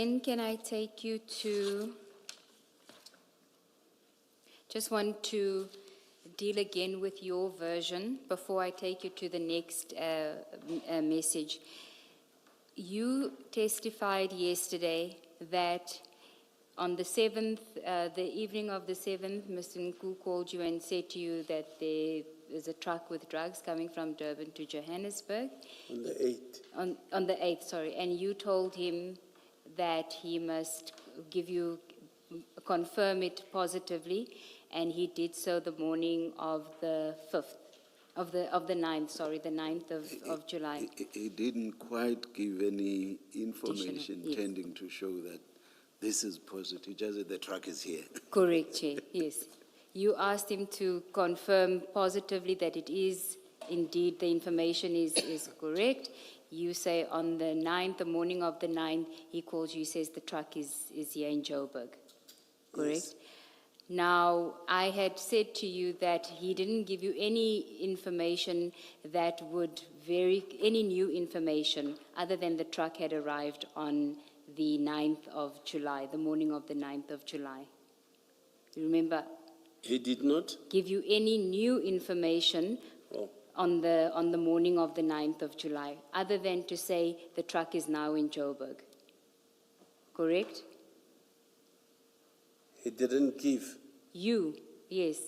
Then can I take you to, just want to deal again with your version before I take you to the next message. You testified yesterday that on the 7th, the evening of the 7th, Mr. Nku called you and said to you that there is a truck with drugs coming from Durban to Johannesburg. On the 8th. On the 8th, sorry. And you told him that he must confirm it positively, and he did so the morning of the 5th, of the 9th, sorry, the 9th of July. He didn't quite give any information Yes. tending to show that this is positive, just that the truck is here. Correct, Chair, yes. You asked him to confirm positively that it is indeed, the information is correct. You say on the 9th, the morning of the 9th, he calls you, says the truck is here in Joburg. Correct? Yes. Now, I had said to you that he didn't give you any information that would any new information other than the truck had arrived on the 9th of July, the morning of the 9th of July. You remember? He did not? Give you any new information on the morning of the 9th of July, other than to say the truck is now in Joburg. Correct? He didn't give. You, yes.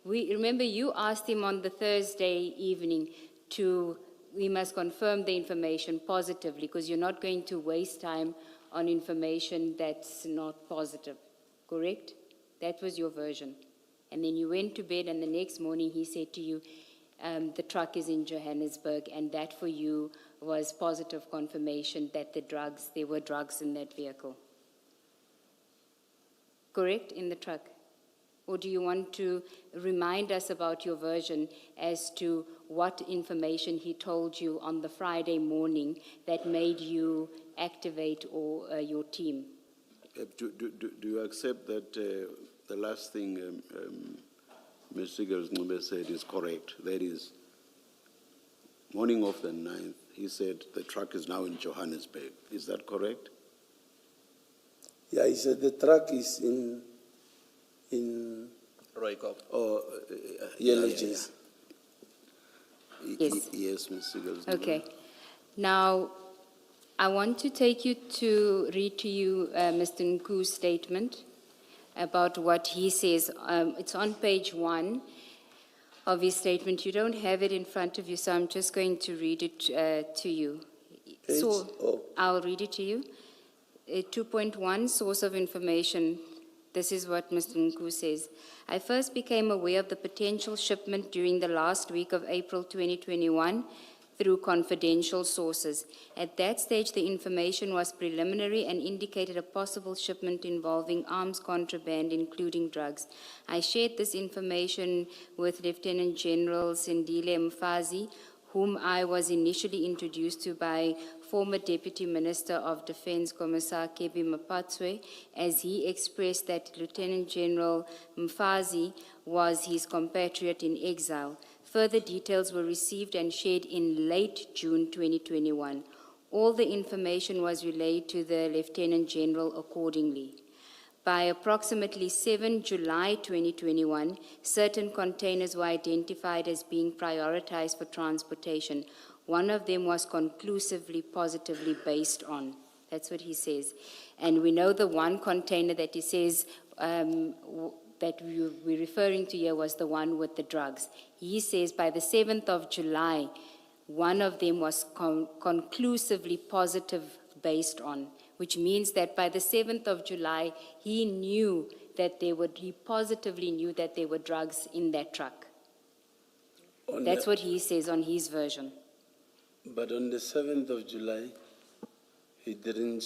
Remember you asked him on the Thursday evening we must confirm the information positively, because you're not going to waste time on information that's not positive. Correct? That was your version. And then you went to bed, and the next morning he said to you, the truck is in Johannesburg, and that for you was positive confirmation that there were drugs in that vehicle. Correct? In the truck? Or do you want to remind us about your version as to what information he told you on the Friday morning that made you activate your team? Do you accept that the last thing Mr. Ngube said is correct? That is, morning of the 9th, he said the truck is now in Johannesburg. Is that correct? Yeah, he said the truck is in Roykop. Yellow Yes. Yes, Mr. Ngube. Okay. Now, I want to read to you Mr. Nku's statement about what he says. It's on page 1 of his statement. You don't have it in front of you, so I'm just going to read it to you. I'll read it to you. 2.1, source of information. This is what Mr. Nku says. I first became aware of the potential shipment during the last week of April 2021 through confidential sources. At that stage, the information was preliminary and indicated a possible shipment involving arms contraband, including drugs. I shared this information with Lieutenant General Sindile Mfazi, whom I was initially introduced to by former Deputy Minister of Defense Commissar Kebi Mapatswe, as he expressed that Lieutenant General Mfazi was his compatriot in exile. Further details were received and shared in late June 2021. All the information was relayed to the Lieutenant General accordingly. By approximately 7 July 2021, certain containers were identified as being prioritized for transportation. One of them was conclusively, positively based on. That's what he says. And we know the one container that he says that we're referring to here was the one with the drugs. He says by the 7th of July, one of them was conclusively positive based on, which means that by the 7th of July, he positively knew that there were drugs in that truck. That's what he says on his version. But on the 7th of July, we didn't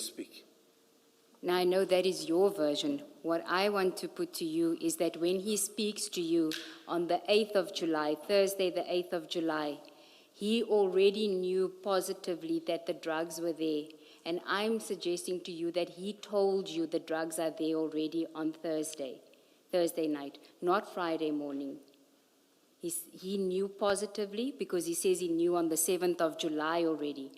speak. Now, I know that is your version. What I want to put to you is that when he speaks to you on the 8th of July, Thursday the 8th of July, he already knew positively that the drugs were there. And I'm suggesting to you that he told you the drugs are there already on Thursday night, not Friday morning. He knew positively because he says he knew on the 7th of July already.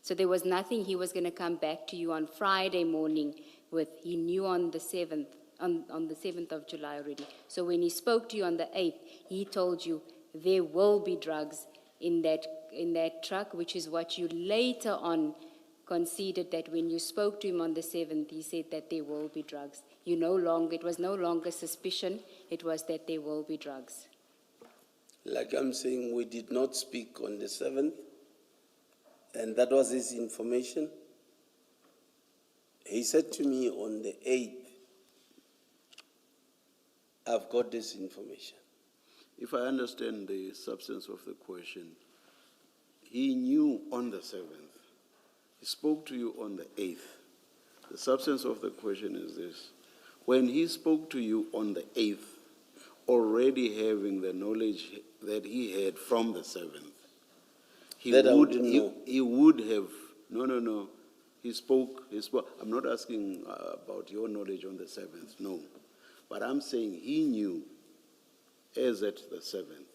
So there was nothing he was going to come back to you on Friday morning with. He knew on the 7th, on the 7th of July already. So when he spoke to you on the 8th, he told you there will be drugs in that truck, which is what you later on conceded that when you spoke to him on the 7th, he said that there will be drugs. It was no longer suspicion, it was that there will be drugs. Like I'm saying, we did not speak on the 7th, and that was his information. He said to me on the 8th, I've got this information. If I understand the substance of the question, he knew on the 7th. He spoke to you on the 8th. The substance of the question is this. When he spoke to you on the 8th, already having the knowledge that he had from the 7th, he would have, no. He spoke, I'm not asking about your knowledge on the 7th, no. But I'm saying he knew as at the 7th.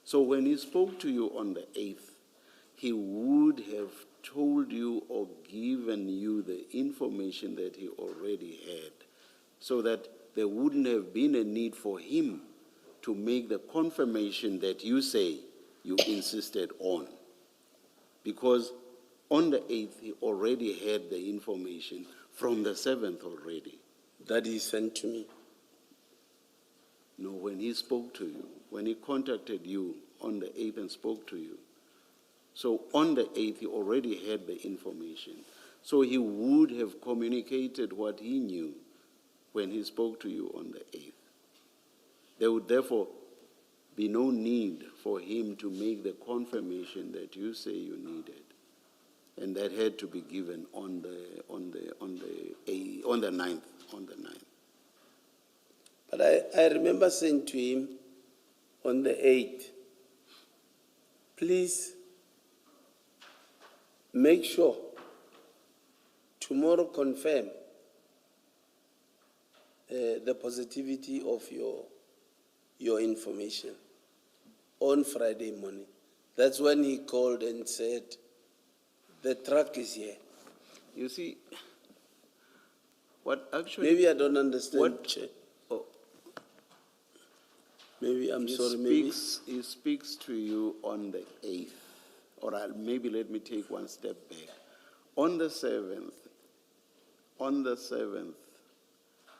So when he spoke to you on the 8th, he would have told you or given you the information that he already had, so that there wouldn't have been a need for him to make the confirmation that you say you insisted on. Because on the 8th, he already had the information from the 7th already. That he sent to me. No, when he spoke to you, when he contacted you on the 8th and spoke to you. So on the 8th, he already had the information. So he would have communicated what he knew when he spoke to you on the 8th. There would therefore be no need for him to make the confirmation that you say you needed. And that had to be given on the 9th. But I remember saying to him on the 8th, please make sure tomorrow confirm the positivity of your information on Friday morning. That's when he called and said, the truck is here. You see, what actually... Maybe I don't understand. What, Chair. oh, Maybe, I'm sorry, he speaks to you on the 8th. Or maybe let me take one step back. On the 7th,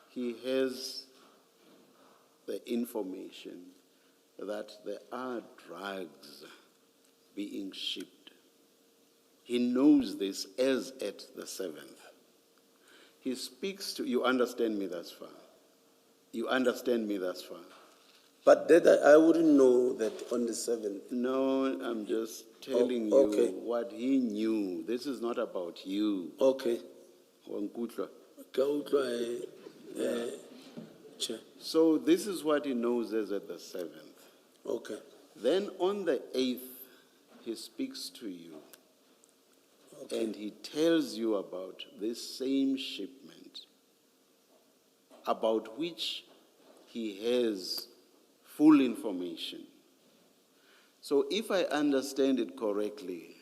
he has the information that there are drugs being shipped. He knows this as at the 7th. He speaks to, you understand me thus far? You understand me thus far? But that I wouldn't know that on the 7th. No, I'm just telling okay. you what he knew. This is not about you. Okay. So this is what he knows as at the 7th. Okay. Then on the 8th, he speaks to you. Okay. And he tells you about this same shipment, about which he has full information. So if I understand it correctly,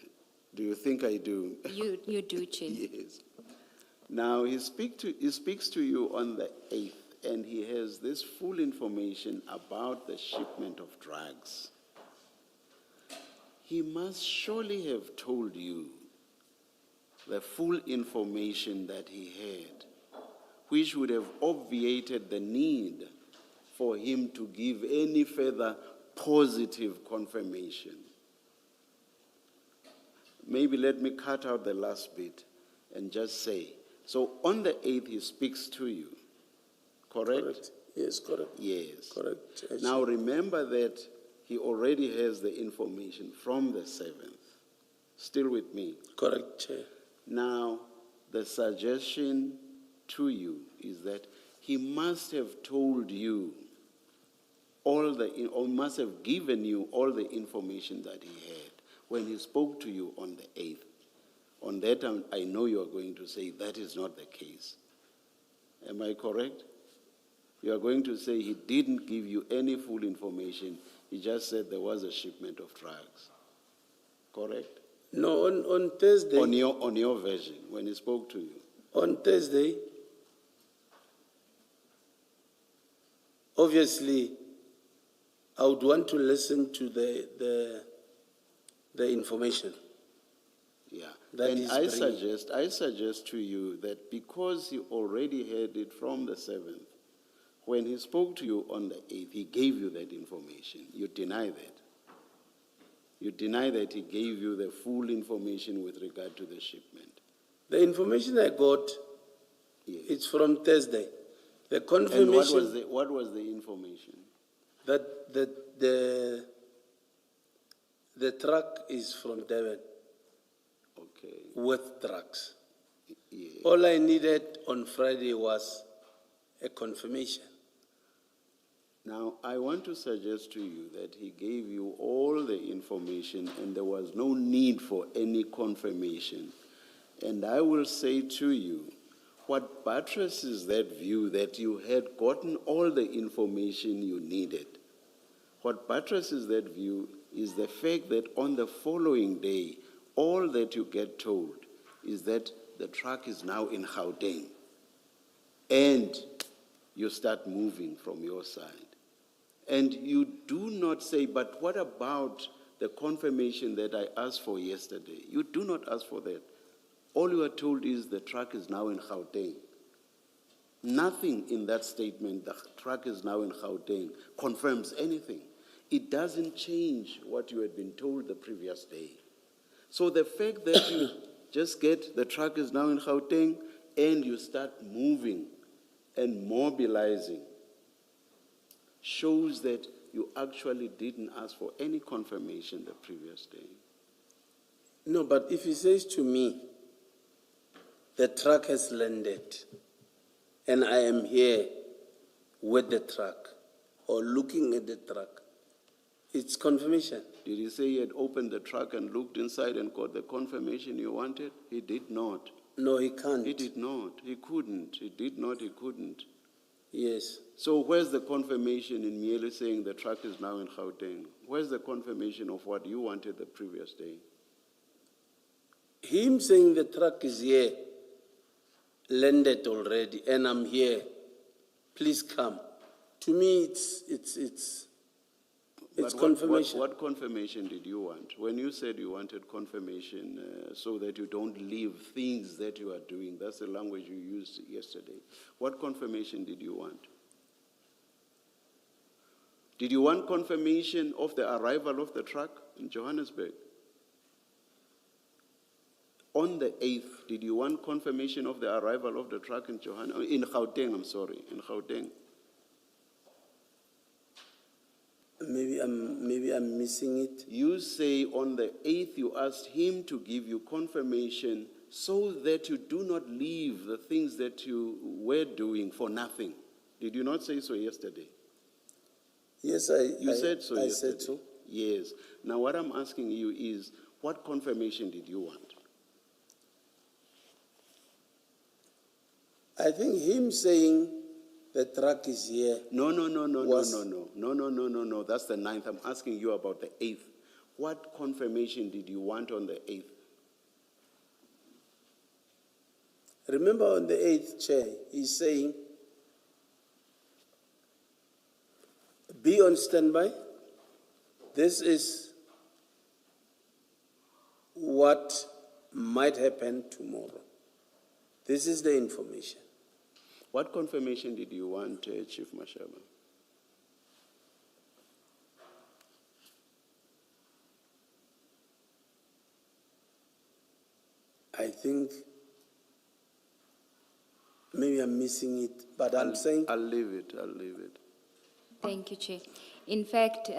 do you think I do? You do, Chair. Yes. Now, he speaks to you on the 8th, and he has this full information about the shipment of drugs. He must surely have told you the full information that he had, which would have obviated the need for him to give any further positive confirmation. Maybe let me cut out the last bit and just say, so on the 8th he speaks to you, correct? Correct. Yes, correct. Yes. Correct. Now remember that he already has the information from the 7th. Still with me? Correct, Chair. Now, the suggestion to you is that he must have told you or must have given you all the information that he had when he spoke to you on the 8th. On that, I know you are going to say that is not the case. Am I correct? You are going to say he didn't give you any full information. He just said there was a shipment of drugs. Correct? No, on Thursday. On your version, when he spoke to you. On Thursday, obviously, I would want to listen to the information. Yeah, That and is I suggest to you that because you already heard it from the 7th, when he spoke to you on the 8th, he gave you that information. You deny that. You deny that he gave you the full information with regard to the shipment. The information I got, Yes. it's from Thursday. The And confirmation what was the information? that the truck is from Devon Okay. with drugs. Yeah. All I needed on Friday was a confirmation. Now, I want to suggest to you that he gave you all the information and there was no need for any confirmation. And I will say to you, what buttresses that view that you had gotten all the information you needed, what buttresses that view is the fact that on the following day, all that you get told is that the truck is now in Gauteng. And you start moving from your side. And you do not say, but what about the confirmation that I asked for yesterday? You do not ask for that. All you are told is the truck is now in Gauteng. Nothing in that statement, the truck is now in Gauteng, confirms anything. It doesn't change what you had been told the previous day. So the fact that you just get the truck is now in Gauteng and you start moving and mobilizing shows that you actually didn't ask for any confirmation the previous day. No, but if he says to me, the truck has landed and I am here with the truck or looking at the truck, it's confirmation. Did he say he had opened the truck and looked inside and got the confirmation you wanted? He did not. No, he can't. He did not. He couldn't. He did not. He couldn't. Yes. So where's the confirmation in merely saying the truck is now in Gauteng? Where's the confirmation of what you wanted the previous day? Him saying the truck is here, landed already, and I'm here. Please come. To me, it's But confirmation. What confirmation did you want? When you said you wanted confirmation so that you don't leave things that you are doing, that's the language you used yesterday. What confirmation did you want? Did you want confirmation of the arrival of the truck in Johannesburg? On the 8th, did you want confirmation of the arrival of the truck in Gauteng, in Gauteng? Maybe I'm missing it. You say on the 8th you asked him to give you confirmation so that you do not leave the things that you were doing for nothing. Did you not say so yesterday? Yes, You said so I yesterday. said so. Yes. Now what I'm asking you is, what confirmation did you want? I think him saying the truck is here. No. That's the 9th. I'm asking you about the 8th. What confirmation did you want on the 8th? Remember on the 8th, Chair, he's saying, be on standby. This is what might happen tomorrow. This is the information. What confirmation did you want, Chief Mashaba? I think maybe I'm missing it, but I'm saying... I'll leave it. Thank you, Chair. In fact,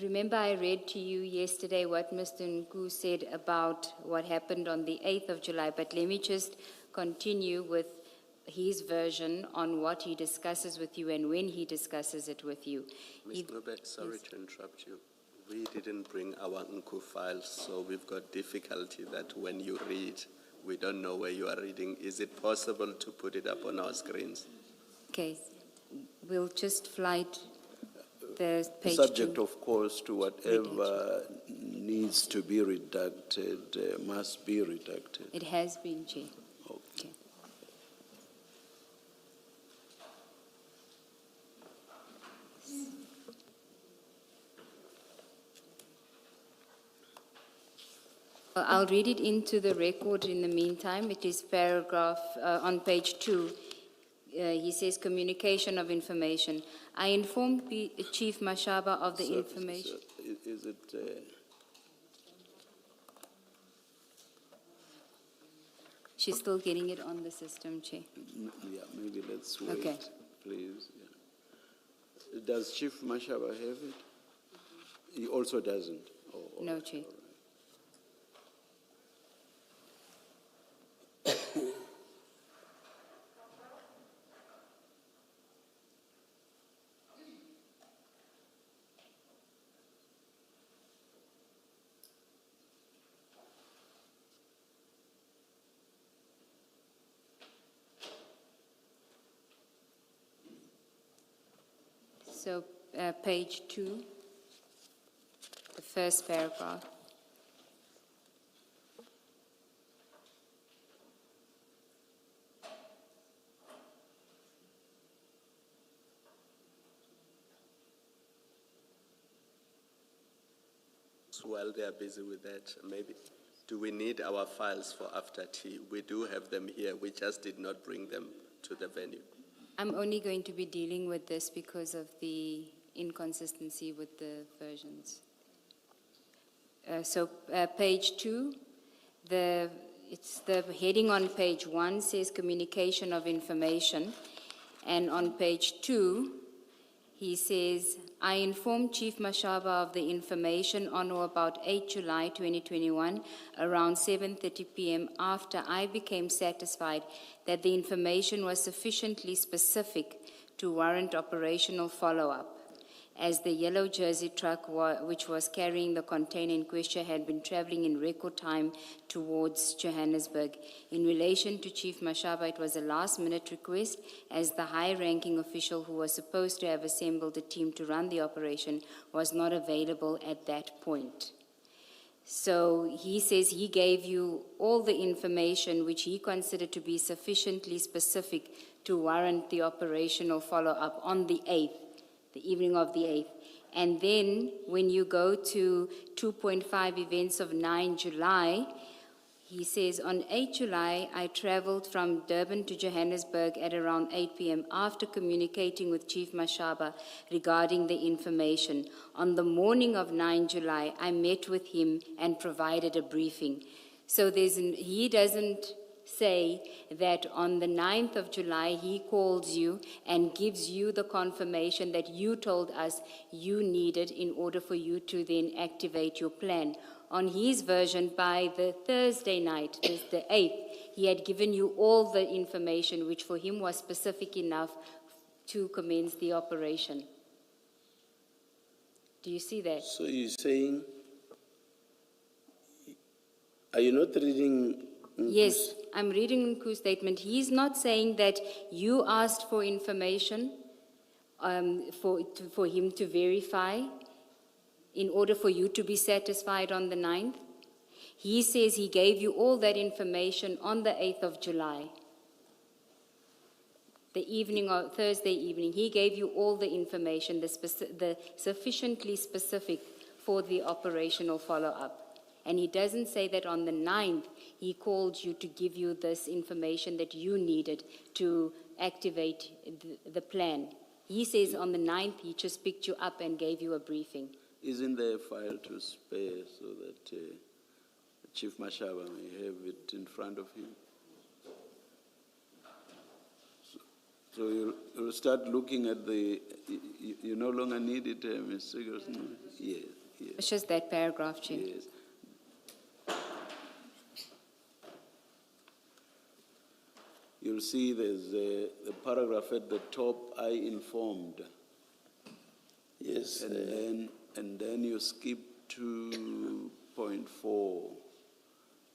remember I read to you yesterday what Mr. Nku said about what happened on the 8th of July, but let me just continue with his version on what he discusses with you and when he discusses it with you. Ms. Nobet, sorry to interrupt you. We didn't bring our Nku files, so we've got difficulty that when you read, we don't know where you are reading. Is it possible to put it up on our screens? Okay, we'll just flight the page Subject, to- of course, to whatever needs to be redacted, must be redacted. It has been, Chair. Okay. Okay. I'll read it into the record in the meantime. It is paragraph on page 2. He says, communication of information. I informed Chief Mashaba of the information. Is it... She's still getting it on the system, Chair. Yeah, maybe let's wait, Okay. please. Yeah. Does Chief Mashaba have it? He also doesn't? Oh, No, all right, Chair. all right. So, page 2, the first paragraph. While they are busy with that, maybe, do we need our files for after tea? We do have them here, we just did not bring them to the venue. I'm only going to be dealing with this because of the inconsistency with the versions. Page 2, it's the heading on page 1 says communication of information, and on page 2, he says, I informed Chief Mashaba of the information on or about 8 July 2021 around 7:30 p.m. after I became satisfied that the information was sufficiently specific to warrant operational follow-up, as the yellow jersey truck which was carrying the container in question had been traveling in record time towards Johannesburg. In relation to Chief Mashaba, it was a last-minute request, as the high-ranking official who was supposed to have assembled a team to run the operation was not available at that point. So he says he gave you all the information which he considered to be sufficiently specific to warrant the operational follow-up on the 8th, the evening of the 8th. And then when you go to 2.5 events of 9 July, he says, on 8 July, I traveled from Durban to Johannesburg at around 8 p.m. after communicating with Chief Mashaba regarding the information. On the morning of 9 July, I met with him and provided a briefing. So he doesn't say that on the 9th of July, he calls you and gives you the confirmation that you told us you needed in order for you to then activate your plan. On his version, by the Thursday night, the 8th, he had given you all the information which for him was specific enough to commence the operation. Do you see that? So you're saying, are you not reading? Yes, I'm reading Nku's statement. He's not saying that you asked for information for him to verify in order for you to be satisfied on the 9th. He says he gave you all that information on the 8th of July. The evening of Thursday evening, he gave you all the information, the sufficiently specific for the operational follow-up. And he doesn't say that on the 9th, he called you to give you this information that you needed to activate the plan. He says on the 9th, he just picked you up and gave you a briefing. Isn't there a file to spare so that Chief Mashaba may have it in front of him? So you'll start looking at you no longer need it, Ms. Sigerson? Yes, yes. It's just that paragraph, Chair. Yes. You'll see there's the paragraph at the top, I informed. Yes. And then you skip to 2.4,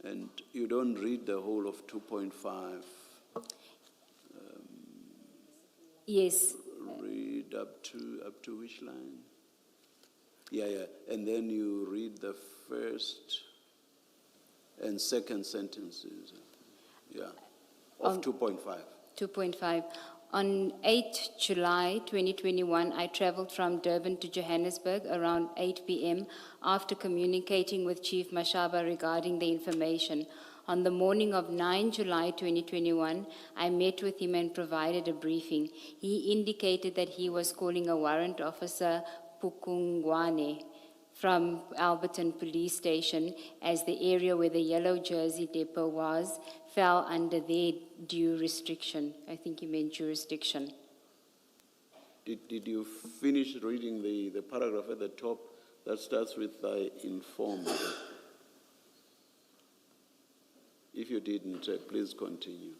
and you don't read the whole of 2.5. Yes. Read up to which line? Yeah, yeah. And then you read the first and second sentences. Yeah. Of 2.5. 2.5. On 8 July 2021, I traveled from Durban to Johannesburg around 8 p.m. after communicating with Chief Mashaba regarding the information. On the morning of 9 July 2021, I met with him and provided a briefing. He indicated that he was calling a warrant officer, Pukungwane, from Alberton Police Station, as the area where the yellow jersey depot was fell under their due restriction. I think he meant jurisdiction. Did you finish reading the paragraph at the top that starts with I informed? If you didn't, please continue.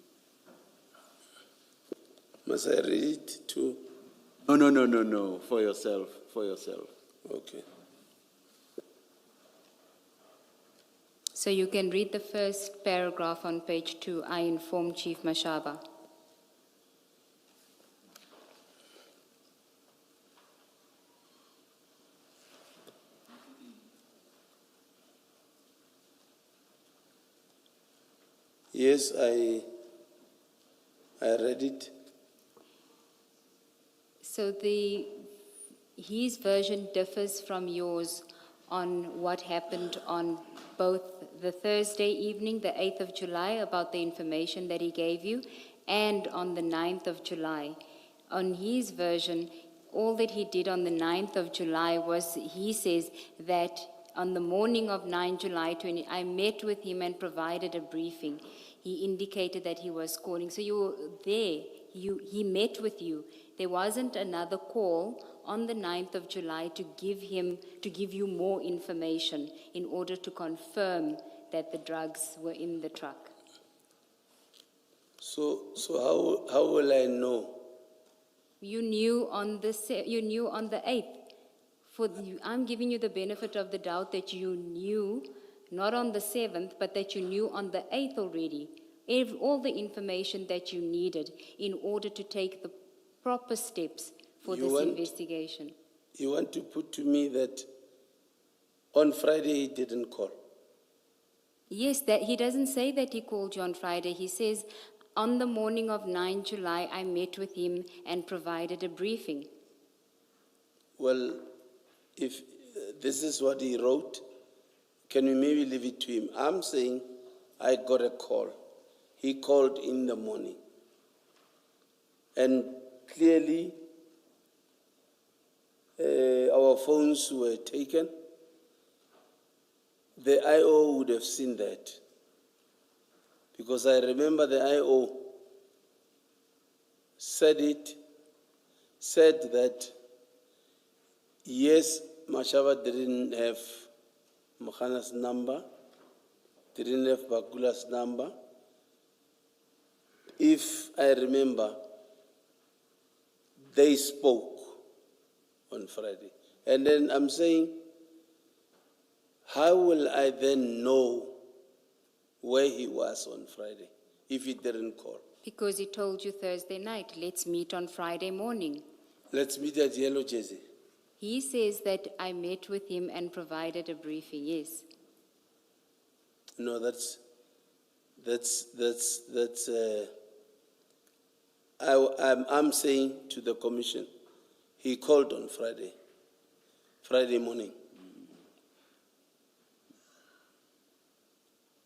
Must I read it too? No, for yourself, Okay. So you can read the first paragraph on page 2, I informed Chief Mashaba. Yes, I read it. So his version differs from yours on what happened on both the Thursday evening, the 8th of July, about the information that he gave you, and on the 9th of July. On his version, all that he did on the 9th of July was, he says that on the morning of 9 July 20, I met with him and provided a briefing. He indicated that he was calling. So you were there. He met with you. There wasn't another call on the 9th of July to give you more information in order to confirm that the drugs were in the truck. So how will I know? You knew on the 8th. I'm giving you the benefit of the doubt that you knew, not on the 7th, but that you knew on the 8th already, all the information that you needed in order to take the proper steps for this investigation. You want to put to me that on Friday he didn't call? Yes, that he doesn't say that he called you on Friday. He says, on the morning of 9 July, I met with him and provided a briefing. Well, if this is what he wrote, can we maybe leave it to him? I'm saying I got a call. He called in the morning. And clearly, our phones were taken. The IO would have seen that. Because I remember the IO said that, yes, Mashaba didn't have Mokhana's number, didn't have Bagula's number. If I remember, they spoke on Friday. And then I'm saying, how will I then know where he was on Friday if he didn't call? Because he told you Thursday night, let's meet on Friday morning. Let's meet at Yellow Jersey. He says that I met with him and provided a briefing, yes. No, I'm saying to the commission, he called on Friday morning.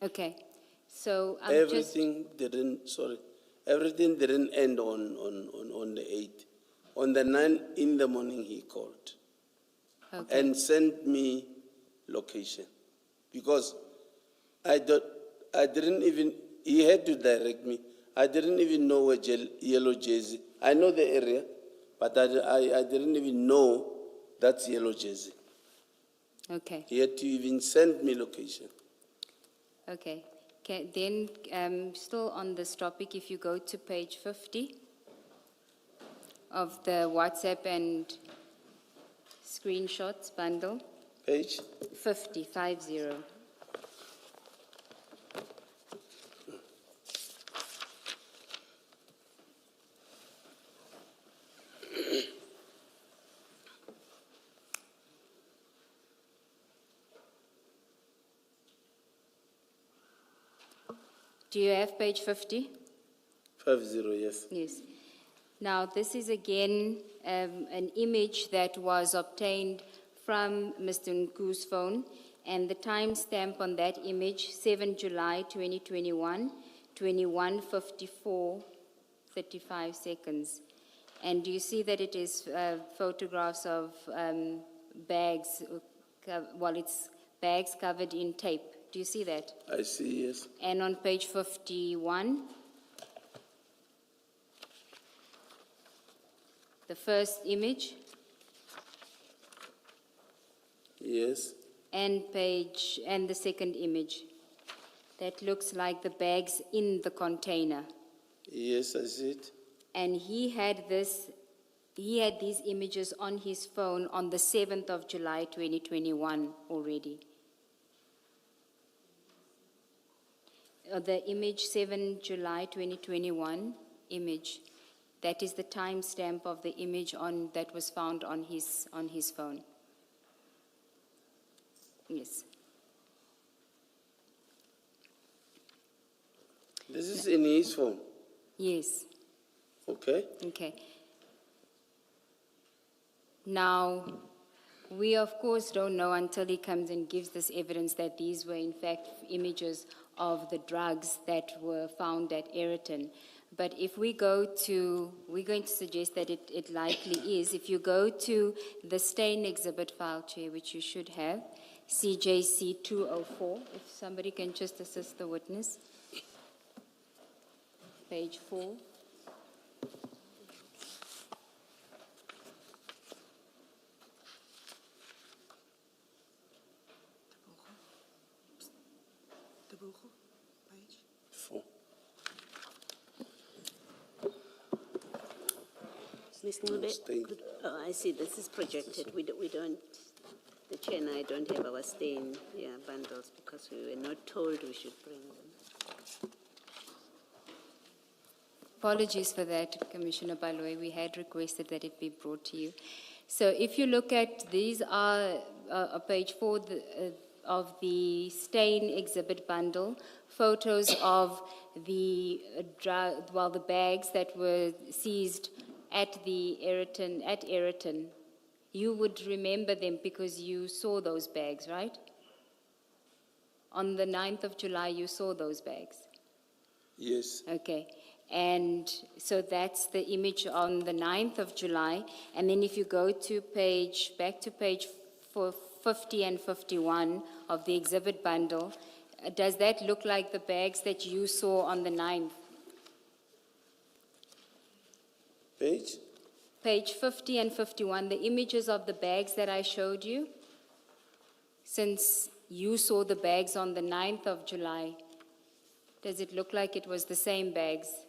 Okay, so everything didn't end on the 8th. On the 9th in the morning, he called and sent me location because he had to direct me. I didn't even know where Yellow Jersey. I know the area, but I didn't even know that's Yellow Jersey. Okay. He had to even send me location. Okay. Then, still on this topic, if you go to page 50 of the WhatsApp and screenshots bundle. Page? 50. Do you have page 50? 50, yes. Yes. Now, this is again an image that was obtained from Mr. Nku's phone, and the timestamp on that image, 7 July 2021, 21:54:35 seconds. And you see that it is photographs of bags, it's bags covered in tape. Do you see that? I see, yes. And on page 51, the first image, Yes. and the second image. That looks like the bags in the container. Yes, I see it. And he had these images on his phone on the 7th of July 2021 already. The image 7 July 2021 image, that is the timestamp of the image that was found on his phone. Yes. This is in his phone. Yes. Okay. Okay. Now, we of course don't know until he comes and gives this evidence that these were in fact images of the drugs that were found at Ayrton. But if we're going to suggest that it likely is, if you go to the stain exhibit file, Chair, which you should have, CJC 204, if somebody can just assist the witness. Page 4. Four. Ms. Ncube, Stain. oh, I see, this is projected. We don't, the chair and I don't have our stain bundles because we were not told we should bring them. Apologies for that, Commissioner Baloyi. We had requested that it be brought to you. So if you look at, these are page 4 of the stain exhibit bundle, photos of the bags that were seized at Ayrton. You would remember them because you saw those bags, right? On the 9th of July, you saw those bags. Yes. Okay. And so that's the image on the 9th of July. And then if you go to back to page 50 and 51 of the exhibit bundle, does that look like the bags that you saw on the 9th? Page? Page 50 and 51, the images of the bags that I showed you, since you saw the bags on the 9th of July, does it look like it was the same bags?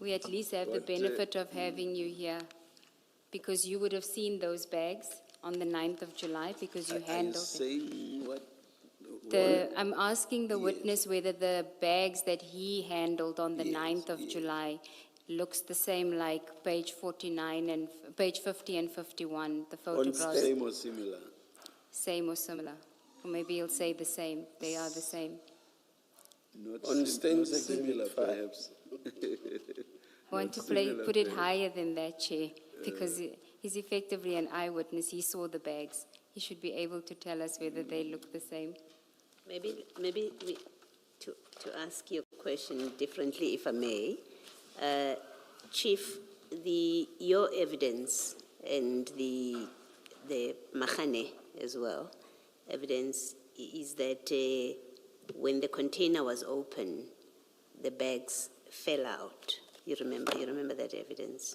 We at least have the benefit of having you here, because you would have seen those bags on the 9th of July because you handled them. Saying what? I'm asking the witness whether the bags that he handled on the 9th of July looks the same like page 49 and page 50 and 51, the photographs. Same or similar? Same or similar. Or maybe he'll say the same. They are the same. Not On stains not similar, exhibit 5. perhaps. Want to similar, put it perhaps. higher than that, Chair, because he's effectively an eyewitness. He saw the bags. He should be able to tell us whether they look the same. Maybe to ask your question differently, if I may. Chief, your evidence and the Mahane as well, evidence is that when the container was open, the bags fell out. You remember that evidence.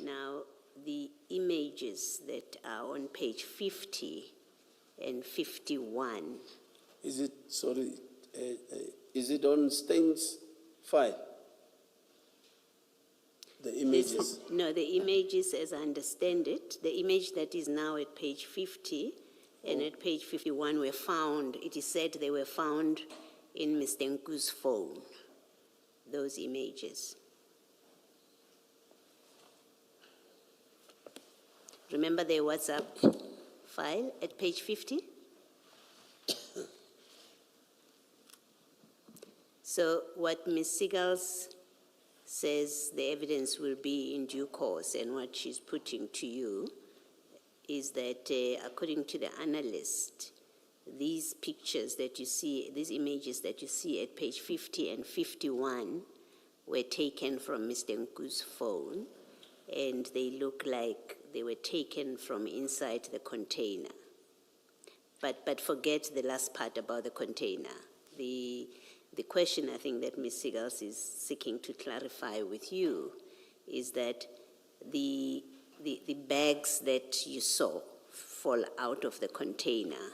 Now, the images that are on page 50 and 51. Is it on stains file? The images? No, the images, as I understand it, the image that is now at page 50 and at page 51 were found, it is said they were found in Mr. Nku's phone, those images. Remember the WhatsApp file at page 50. So what Ms. Seagulls says the evidence will be in due course, and what she's putting to you is that according to the analyst, these pictures that you see, these images that you see at page 50 and 51 were taken from Mr. Nku's phone, and they look like they were taken from inside the container. But forget the last part about the container. The question I think that Ms. Seagulls is seeking to clarify with you is that the bags that you saw fall out of the container,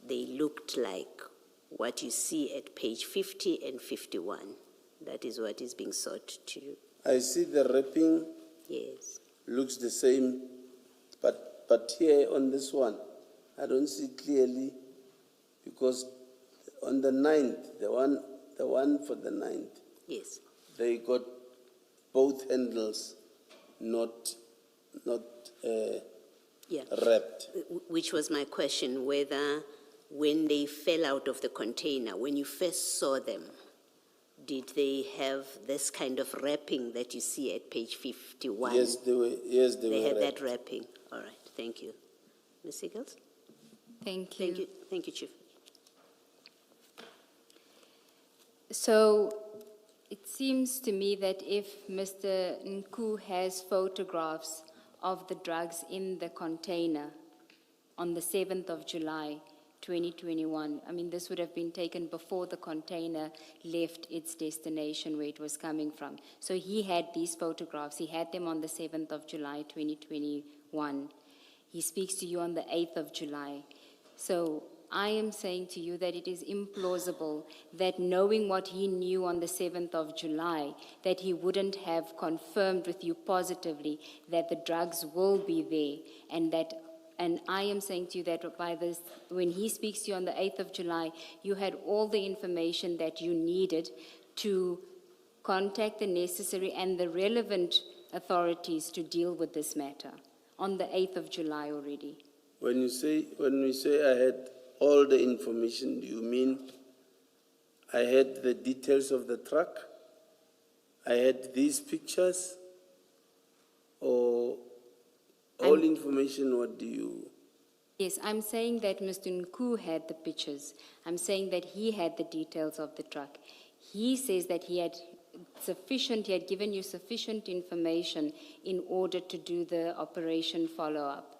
they looked like what you see at page 50 and 51. That is what is being sought to you. I see the wrapping. Yes. Looks the same, but here on this one, I don't see clearly, because on the 9th, the one for the 9th, Yes. they got both handles not Yeah. wrapped. Which was my question, whether when they fell out of the container, when you first saw them, did they have this kind of wrapping that you see at page 51? Yes, they were. Yes, they They were had wrapped. that wrapping. All right, thank you. Ms. Seagulls? Thank you. Thank you, thank you, Chief. So it seems to me that if Mr. Nku has photographs of the drugs in the container on the 7th of July, 2021, I mean, this would have been taken before the container left its destination where it was coming from. So he had these photographs. He had them on the 7th of July, 2021. He speaks to you on the 8th of July. So I am saying to you that it is implausible that knowing what he knew on the 7th of July, that he wouldn't have confirmed with you positively that the drugs will be there, and I am saying to you that by this, when he speaks to you on the 8th of July, you had all the information that you needed to contact the necessary and the relevant authorities to deal with this matter on the 8th of July already. When we say I had all the information, do you mean I had the details of the truck? I had these pictures? Or all information, what do you? Yes, I'm saying that Mr. Nku had the pictures. I'm saying that he had the details of the truck. He says that he had given you sufficient information in order to do the operation follow-up.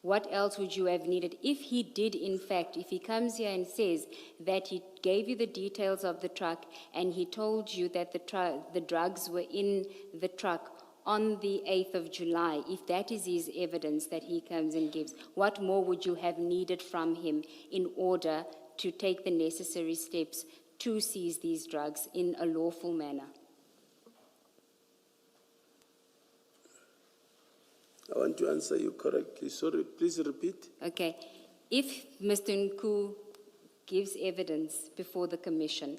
What else would you have needed? If he did, in fact, if he comes here and says that he gave you the details of the truck and he told you that the drugs were in the truck on the 8th of July, if that is his evidence that he comes and gives, what more would you have needed from him in order to take the necessary steps to seize these drugs in a lawful manner? I want to answer you correctly. Sorry, please repeat. Okay. If Mr. Nku gives evidence before the commission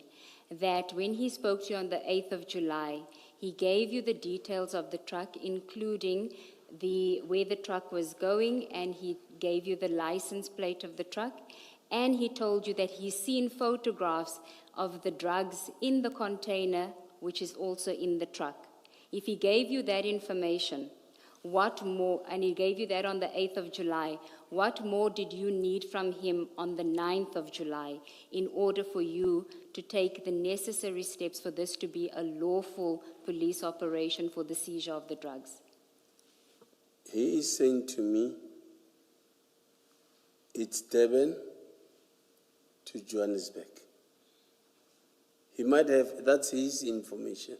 that when he spoke to you on the 8th of July, he gave you the details of the truck, including where the truck was going, and he gave you the license plate of the truck, and he told you that he's seen photographs of the drugs in the container, which is also in the truck. If he gave you that information, what more, and he gave you that on the 8th of July, what more did you need from him on the 9th of July in order for you to take the necessary steps for this to be a lawful police operation for the seizure of the drugs? He is saying to me, it's Durban to Johannesburg. He might have, that's his information.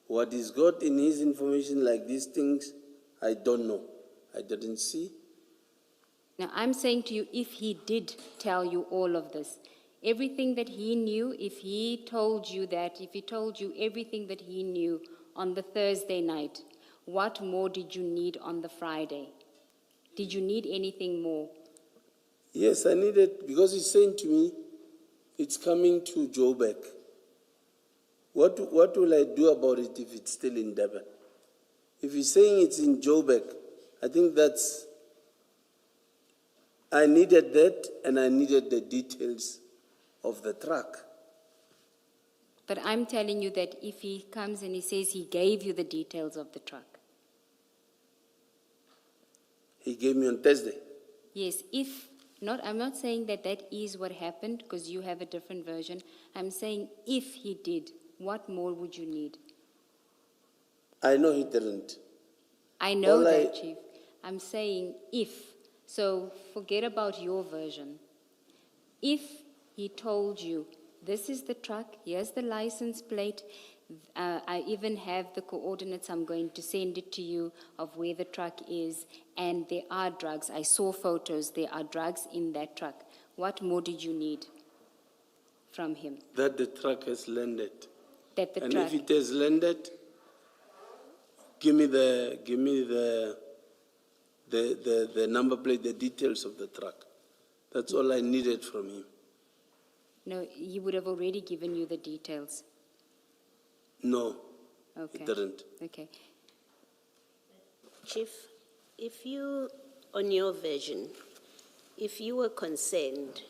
What he's got in his information, like these things, I don't know. I didn't see. Now, I'm saying to you, if he did tell you all of this, everything that he knew, if he told you everything that he knew on the Thursday night, what more did you need on the Friday? Did you need anything more? Yes, I needed, because he's saying to me, it's coming to Joburg. What will I do about it if it's still in Durban? If he's saying it's in Joburg, I think that's I needed that, and I needed the details of the truck. But I'm telling you that if he comes and he says he gave you the details of the truck. He gave me on Thursday. Yes, I'm not saying that that is what happened because you have a different version. I'm saying if he did, what more would you need? I know he didn't. I know All that, I- Chief. I'm saying if. So forget about your version. If he told you, this is the truck, here's the license plate, I even have the coordinates, I'm going to send it to you of where the truck is, and there are drugs. I saw photos, there are drugs in that truck. What more did you need from him? That the truck has landed. That the And truck, if it has landed, give me the number plate, the details of the truck. That's all I needed from him. no, he would have already given you the details. No, Okay. he didn't. Okay. Chief, if you, on your version, if you were concerned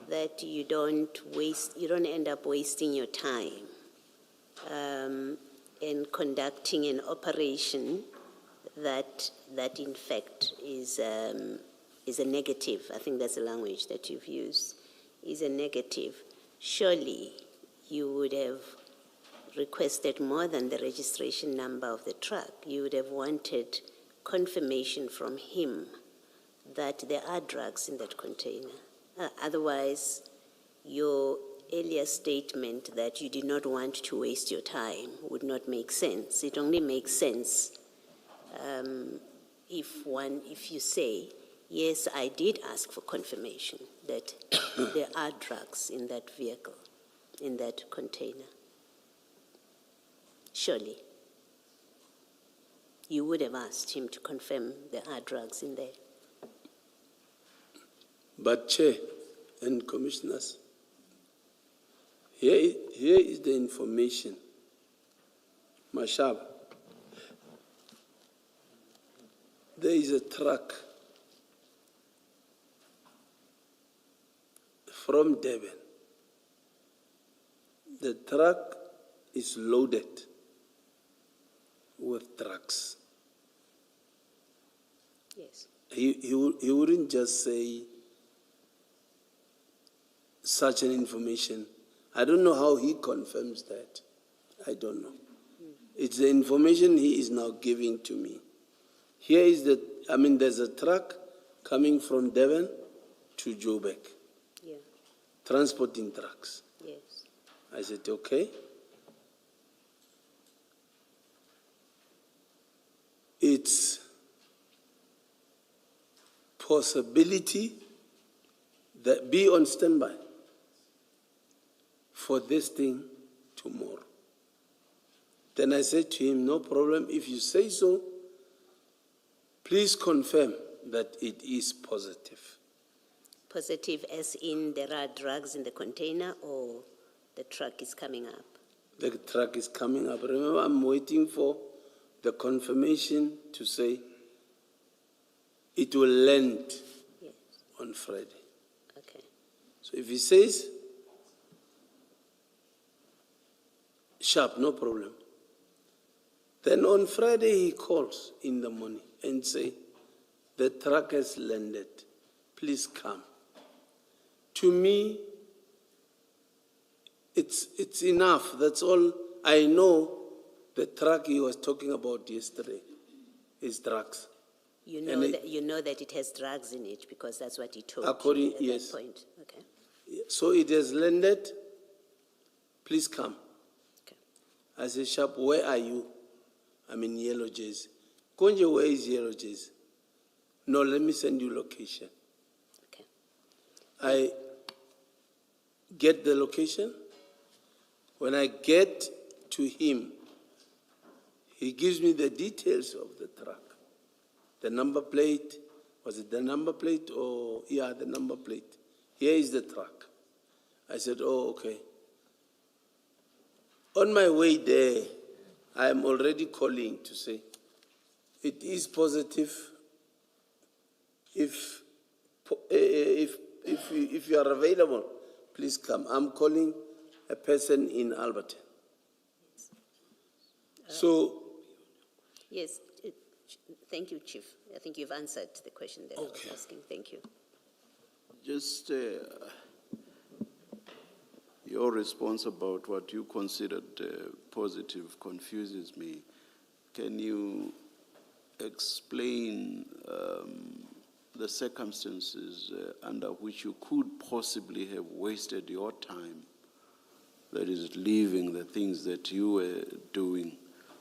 that you don't end up wasting your time in conducting an operation that in fact is a negative, I think that's the language that you've used, is a negative, surely you would have requested more than the registration number of the truck. You would have wanted confirmation from him that there are drugs in that container. Otherwise, your earlier statement that you did not want to waste your time would not make sense. It only makes sense if you say, yes, I did ask for confirmation that there are drugs in that vehicle, in that container. Surely, you would have asked him to confirm there are drugs in there. But Chair and Commissioners, here is the information. Mashaba, there is a truck from Devon. The truck is loaded with drugs. Yes. He wouldn't just say such an information. I don't know how he confirms that. I don't know. It's the information he is now giving to me. Here is there's a truck coming from Devon to Joburg, Yeah. transporting drugs. Yes. I said, okay. It's possibility that be on standby for this thing tomorrow. Then I said to him, no problem, if you say so, please confirm that it is positive. Positive as in there are drugs in the container or the truck is coming up? The truck is coming up. Remember, I'm waiting for the confirmation to say it will land Yes. on Friday. Okay. So if he says, sharp, no problem. Then on Friday he calls in the morning and say, the truck has landed, please come. To me, it's enough. That's all I know. The truck he was talking about yesterday is drugs. You know that it has drugs in it because that's what he told According- you at yes. that point. Okay. So it has landed, please come. Okay. I said, Sharp, where are you? I'm in Yellow Jersey. Konje, where is Yellow Jersey? No, let me send you location. Okay. I get the location. When I get to him, he gives me the details of the truck. The number plate, was it the number plate or, yeah, the number plate. Here is the truck. I said, oh, okay. On my way there, I am already calling to say, it is positive. If If you are available, please come. I'm calling a person in Alberton. So, Yes, thank you, Chief. I think you've answered the question that I was asking. Thank you. Just your response about what you considered positive confuses me. Can you explain the circumstances under which you could possibly have wasted your time, that is, leaving the things that you were doing?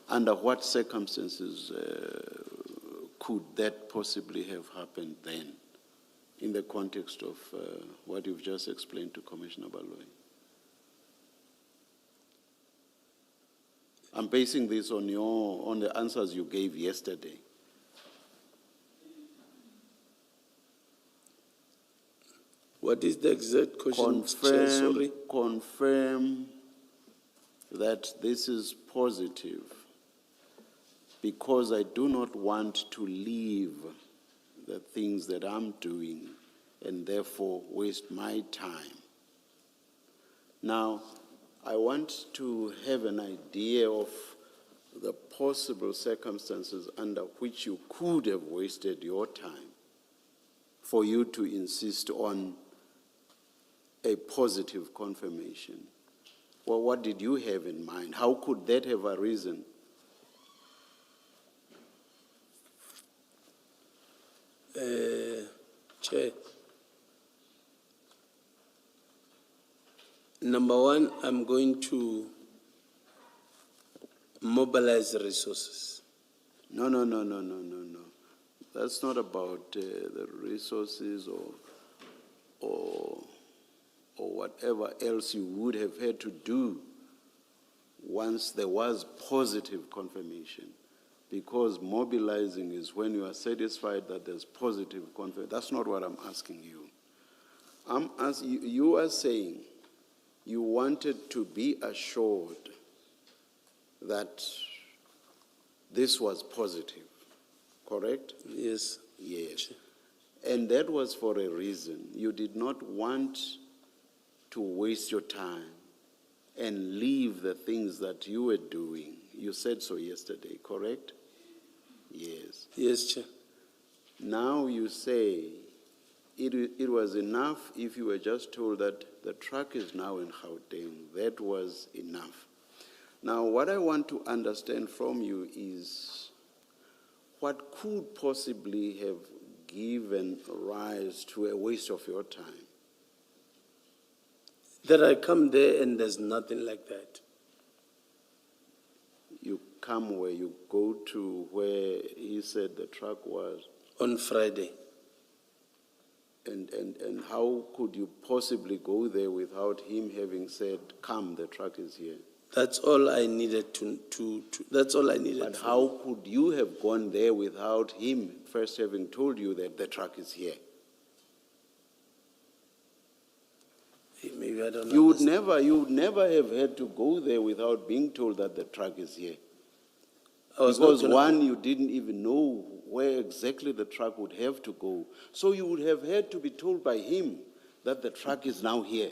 Under what circumstances could that possibly have happened then, in the context of what you've just explained to Commissioner Baloyi? I'm basing this on the answers you gave yesterday. what is the exact question? Chair? Sorry. Confirm that this is positive, because I do not want to leave the things that I'm doing and therefore waste my time. Now, I want to have an idea of the possible circumstances under which you could have wasted your time for you to insist on a positive confirmation. Well, what did you have in mind? How could that have arisen? Chair. Number one, I'm going to mobilize resources. No. That's not about the resources or whatever else you would have had to do once there was positive confirmation. Because mobilizing is when you are satisfied that there's positive confirmation. That's not what I'm asking you. You are saying you wanted to be assured that this was positive, correct? Yes. Yes. And that was for a reason. You did not want to waste your time and leave the things that you were doing. You said so yesterday, correct? Yes. Yes, Chair. Now you say it was enough if you were just told that the truck is now in Gauteng. That was enough. Now, what I want to understand from you is what could possibly have given rise to a waste of your time? That I come there and there's nothing like that. You come where you go to where he said the truck was. On Friday. And how could you possibly go there without him having said, come, the truck is here? That's all I needed that's all I needed. But how could you have gone there without him first having told you that the truck is here? Maybe I don't know. You would never have had to go there without being told that the truck is here. Because one, you didn't even know where exactly the truck would have to go. So you would have had to be told by him that the truck is now here.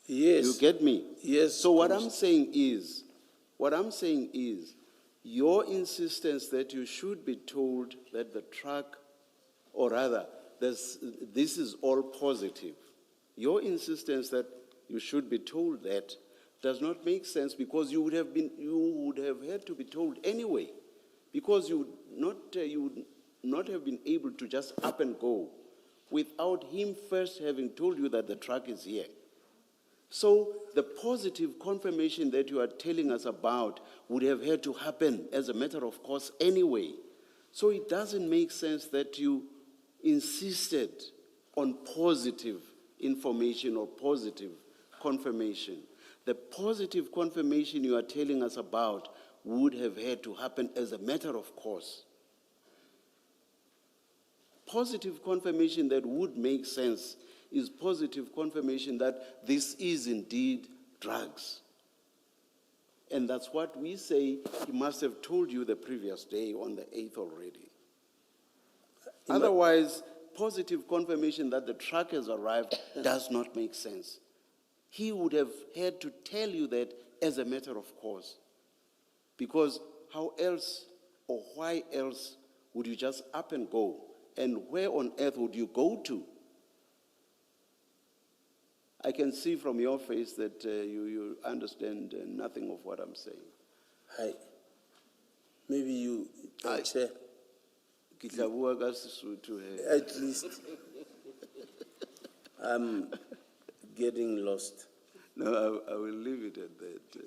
Yes. You get me? Yes. So what I'm saying is, your insistence that you should be told that the truck, or rather, this is all positive. Your insistence that you should be told that does not make sense, because you would have had to be told anyway, because you would not have been able to just up and go without him first having told you that the truck is here. So the positive confirmation that you are telling us about would have had to happen as a matter of course anyway. So it doesn't make sense that you insisted on positive information or positive confirmation. The positive confirmation you are telling us about would have had to happen as a matter of course. Positive confirmation that would make sense is positive confirmation that this is indeed drugs. And that's what we say he must have told you the previous day on the 8th already. Otherwise, positive confirmation that the truck has arrived does not make sense. He would have had to tell you that as a matter of course. Because how else or why else would you just up and go? And where on earth would you go to? I can see from your face that you understand nothing of what I'm saying. Hi. Maybe you, Hi. Chair, Ke tla bua ka Sesotho he. at least I'm getting lost. No, I will leave it at that.